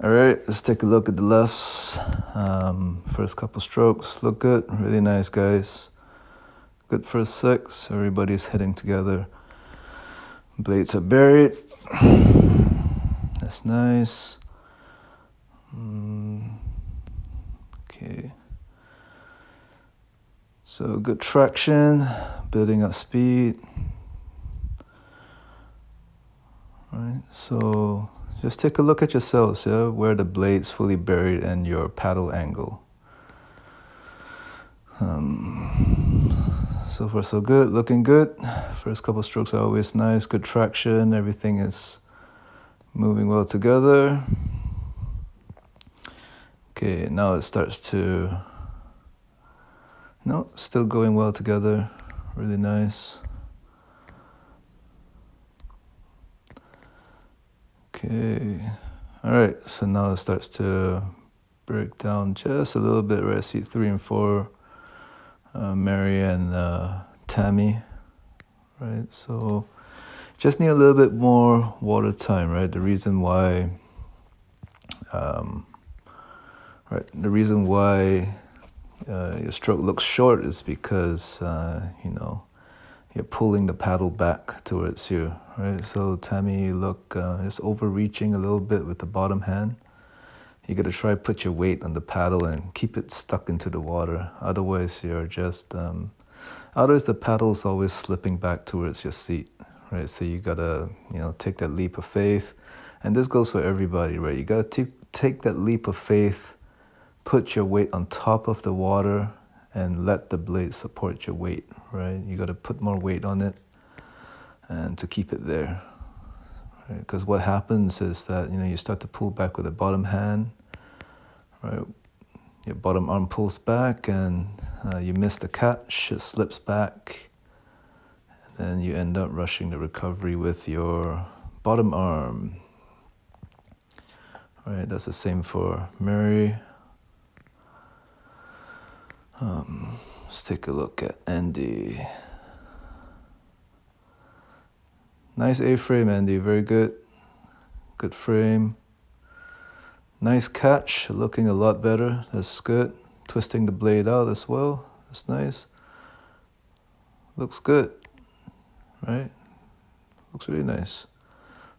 All right, let's take a look at the lefts. First couple strokes look good, really nice, guys. Good first six, everybody's hitting together. Blades are buried. That's nice. Okay. So good traction, building up speed. All right, so just take a look at yourselves, yeah, where the blade's fully buried and your paddle angle. So far so good, looking good. First couple strokes are always nice, good traction, everything is moving well together. Okay, now it starts to, no, still going well together, really nice. Okay, all right, so now it starts to break down just a little bit, right? See 3 and 4, Mary and Tammy, right? So just need a little bit more water time, right? The reason why, your stroke looks short is because you're pulling the paddle back towards you, right? So Tammy, you look just overreaching a little bit with the bottom hand. You got to try put your weight on the paddle and keep it stuck into the water. Otherwise, you're just otherwise the paddle's always slipping back towards your seat, right? So you gotta take that leap of faith, and this goes for everybody, right? You gotta take that leap of faith, put your weight on top of the water, and let the blade support your weight, right? You gotta put more weight on it, and to keep it there. Because what happens is that you start to pull back with the bottom hand, right? Your bottom arm pulls back and you miss the catch, it slips back, and then you end up rushing the recovery with your bottom arm. Right, that's the same for Mary. Let's take a look at Andy. Nice A-frame, Andy, very good. Good frame. Nice catch, looking a lot better, that's good. Twisting the blade out as well, that's nice. Looks good, right? Looks really nice.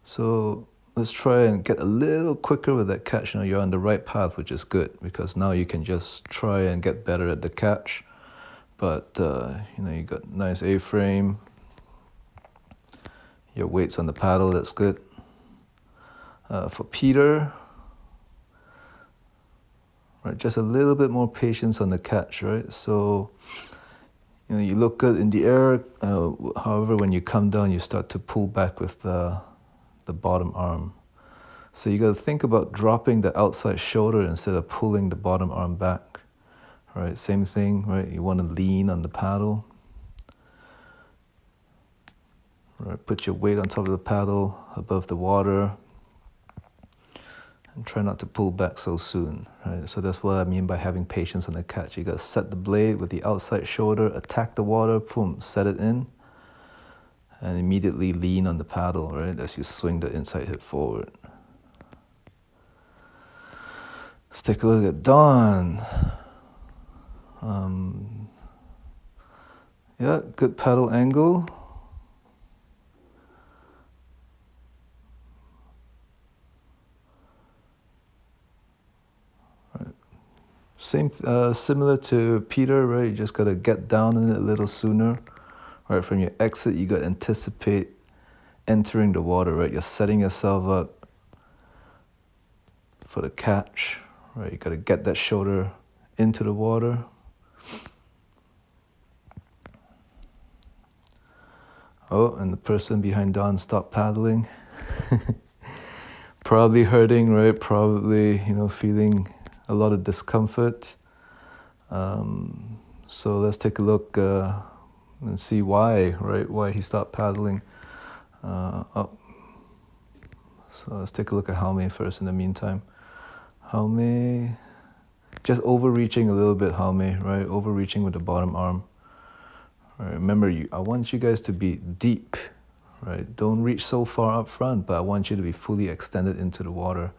So let's try and get a little quicker with that catch. You're on the right path, which is good, because now you can just try and get better at the catch. But you got nice A-frame. Your weight's on the paddle, that's good. For Peter, right, just a little bit more patience on the catch, right? So you look good in the air. However, when you come down, you start to pull back with the bottom arm. So you got to think about dropping the outside shoulder instead of pulling the bottom arm back. Right, same thing, right? You want to lean on the paddle. Right, put your weight on top of the paddle, above the water, and try not to pull back so soon, right? So that's what I mean by having patience on the catch. You got to set the blade with the outside shoulder, attack the water, boom, set it in, and immediately lean on the paddle, right, as you swing the inside hip forward. Let's take a look at Dawn. Yeah, good paddle angle. Right. Same, similar to Peter, right? You just gotta get down in it a little sooner. Right, from your exit, you gotta anticipate entering the water, right? You're setting yourself up for the catch, right? You gotta get that shoulder into the water. Oh, and the person behind Don stopped paddling. Probably hurting, right? Probably, feeling a lot of discomfort. So let's take a look and see why, right? Why he stopped paddling. So let's take a look at Jaume first in the meantime. Jaume, just overreaching a little bit, Jaume, right? Overreaching with the bottom arm. Right, remember, I want you guys to be deep, right? Don't reach so far up front, but I want you to be fully extended into the water,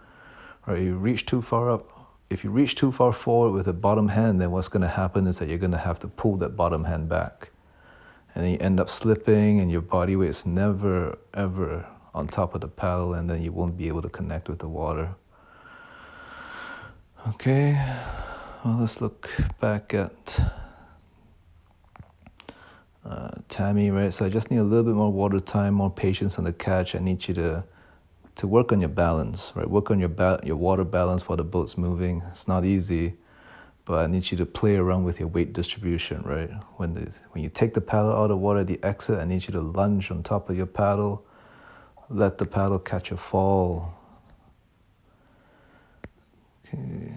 right? You reach too far up. If you reach too far forward with the bottom hand, then what's going to happen is that you're going to have to pull that bottom hand back. And then you end up slipping, and your body weight's never, ever on top of the paddle, and then you won't be able to connect with the water. Okay, well, let's look back at Tammy, right? So I just need a little bit more water time, more patience on the catch. I need you to work on your balance, right? Work on your water balance while the boat's moving. It's not easy, but I need you to play around with your weight distribution, right? When you take the paddle out of the water at the exit, I need you to lunge on top of your paddle. Let the paddle catch a fall. Okay.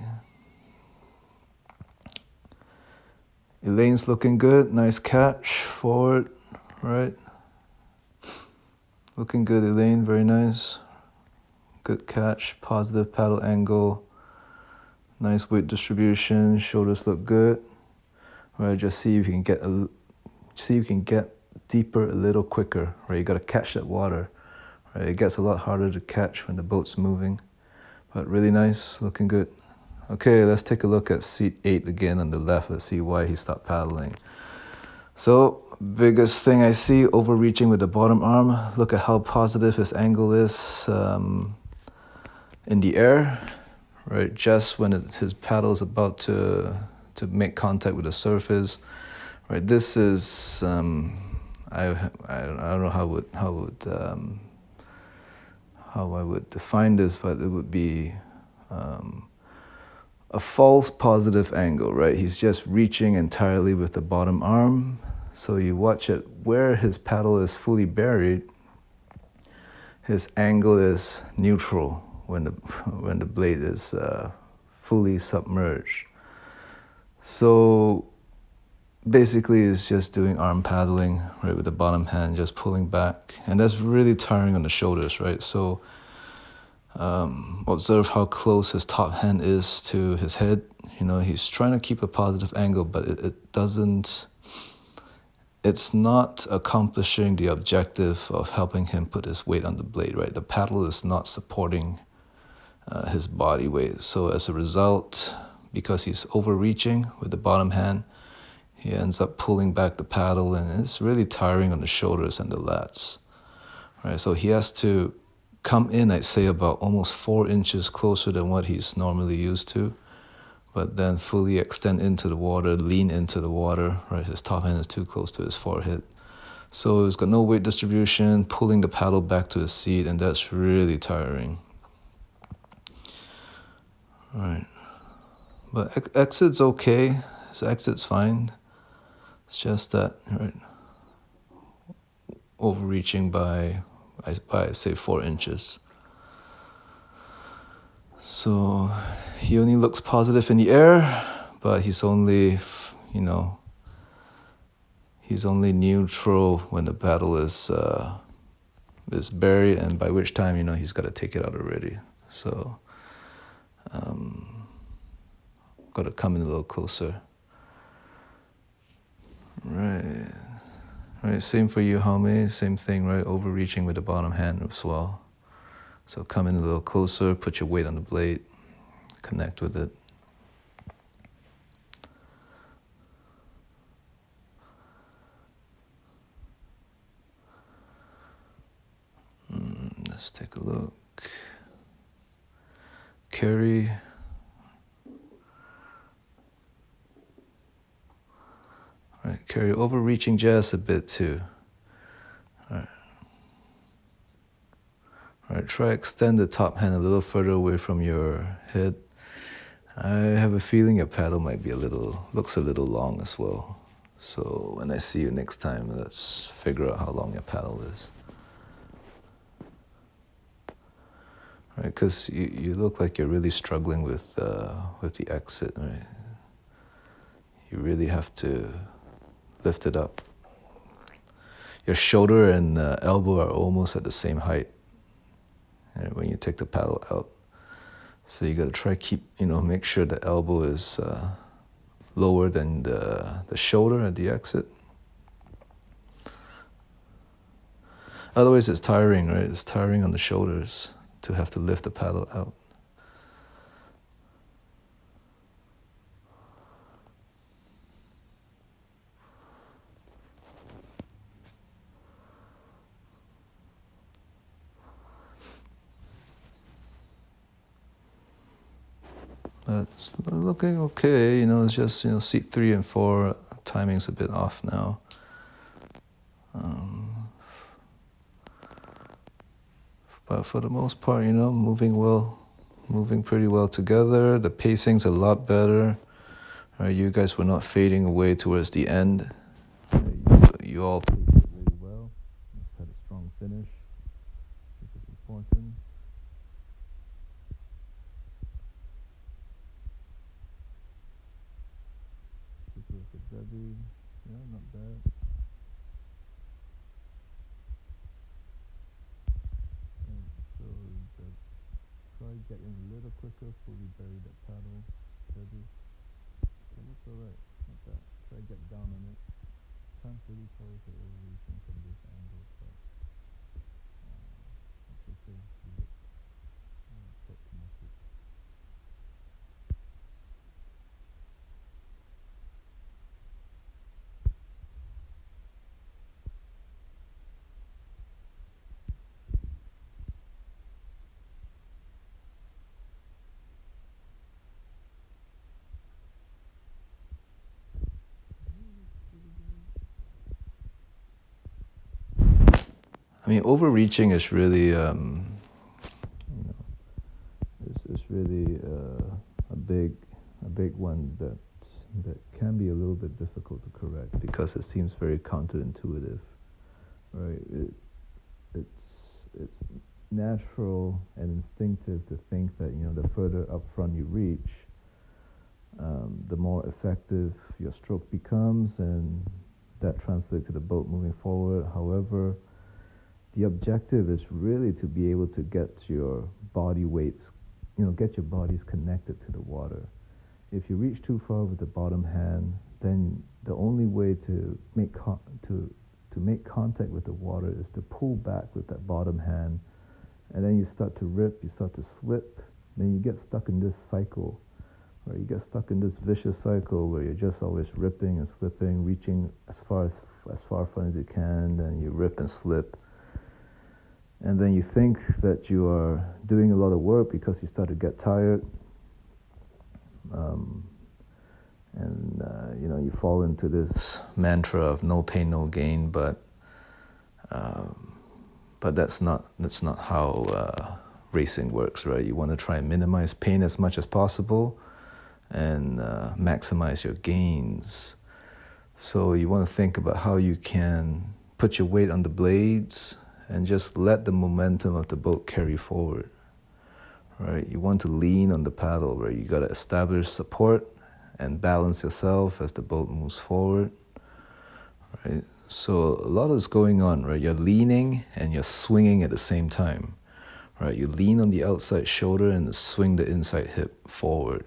Elaine's looking good. Nice catch forward, right? Looking good, Elaine. Very nice. Good catch. Positive paddle angle. Nice weight distribution. Shoulders look good. Right, just see if you can get deeper a little quicker. Right, you got to catch that water. Right, it gets a lot harder to catch when the boat's moving. But really nice. Looking good. Okay, let's take a look at seat 8 again on the left. Let's see why he stopped paddling. So, biggest thing I see, overreaching with the bottom arm. Look at how positive his angle is in the air, right? Just when his paddle is about to make contact with the surface, right? This is I don't know how I would define this, but it would be a false positive angle, right? He's just reaching entirely with the bottom arm. So you watch it where his paddle is fully buried, his angle is neutral when the blade is fully submerged. So basically it's just doing arm paddling, right, with the bottom hand, just pulling back. And that's really tiring on the shoulders, right? So observe how close his top hand is to his head. You know, he's trying to keep a positive angle, but it's not accomplishing the objective of helping him put his weight on the blade, right? The paddle is not supporting his body weight. So as a result, because he's overreaching with the bottom hand, he ends up pulling back the paddle, and it's really tiring on the shoulders and the lats, right? So he has to come in, I'd say, about almost 4 inches closer than what he's normally used to, but then fully extend into the water, lean into the water, right? His top hand is too close to his forehead. So he's got no weight distribution, pulling the paddle back to his seat, and that's really tiring. Right. But exit's okay. His exit's fine. It's just that, right, overreaching by say 4 inches. So he only looks positive in the air, but he's only neutral when the paddle is buried, and by which time he's got to take it out already. So got to come in a little closer. Right, same for you, Jaume. Same thing, right? Overreaching with the bottom hand as well. So come in a little closer, put your weight on the blade, connect with it. Let's take a look. Carry. All right, Carry, overreaching just a bit too. All right, try extend the top hand a little further away from your head. I have a feeling your paddle might be looks a little long as well. So when I see you next time, let's figure out how long your paddle is. Right, because you look like you're really struggling with the exit, right? You really have to lift it up. Your shoulder and elbow are almost at the same height, right, when you take the paddle out. So you got to try make sure the elbow is lower than the shoulder at the exit. Otherwise, it's tiring, right? It's tiring on the shoulders to have to lift the paddle out. But it's looking okay, you know, it's just, you know, seat 3 and 4, timing's a bit off now. But for the most part, you know, moving pretty well together. The pacing's a lot better. You guys were not fading away towards the end. You all paced it really well. Just had a strong finish, which is important. Super for Debbie. Yeah, not bad. And so try getting a little quicker before we bury that paddle, Debbie. Yeah, that's alright. Not bad. Try get down on it. Can't really sorry for overreaching from this angle, but it's okay. Leave it. Quite connected. I mean, overreaching is really, you know, it's really a big one that can be a little bit difficult to correct because it seems very counterintuitive, right? It's natural and instinctive to think that, you know, the further up front you reach, the more effective your stroke becomes, and that translates to the boat moving forward. However, the objective is really to be able to get your body weights, you know, get your bodies connected to the water. If you reach too far with the bottom hand, then the only way to make contact with the water is to pull back with that bottom hand, and then you start to rip, you start to slip, then you get stuck in this cycle, where you get stuck in this vicious cycle where you're just always ripping and slipping, reaching as far front as you can, then you rip and slip. And then you think that you are doing a lot of work because you start to get tired. You know, you fall into this mantra of no pain, no gain, but that's not how racing works, right? You want to try and minimize pain as much as possible and maximize your gains. So you want to think about how you can put your weight on the blades and just let the momentum of the boat carry forward, right? You want to lean on the paddle, right? You got to establish support and balance yourself as the boat moves forward, right? So a lot is going on, right? You're leaning and you're swinging at the same time, right? You lean on the outside shoulder and swing the inside hip forward,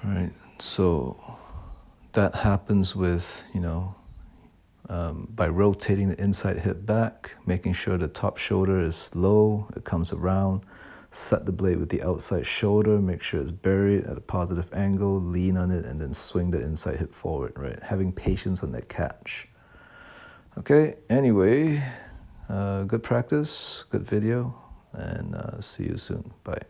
right? So that happens with, you know, by rotating the inside hip back, making sure the top shoulder is low, it comes around, set the blade with the outside shoulder, make sure it's buried at a positive angle, lean on it, and then swing the inside hip forward, right? Having patience on that catch. Okay, anyway, good practice, good video, and see you soon. Bye.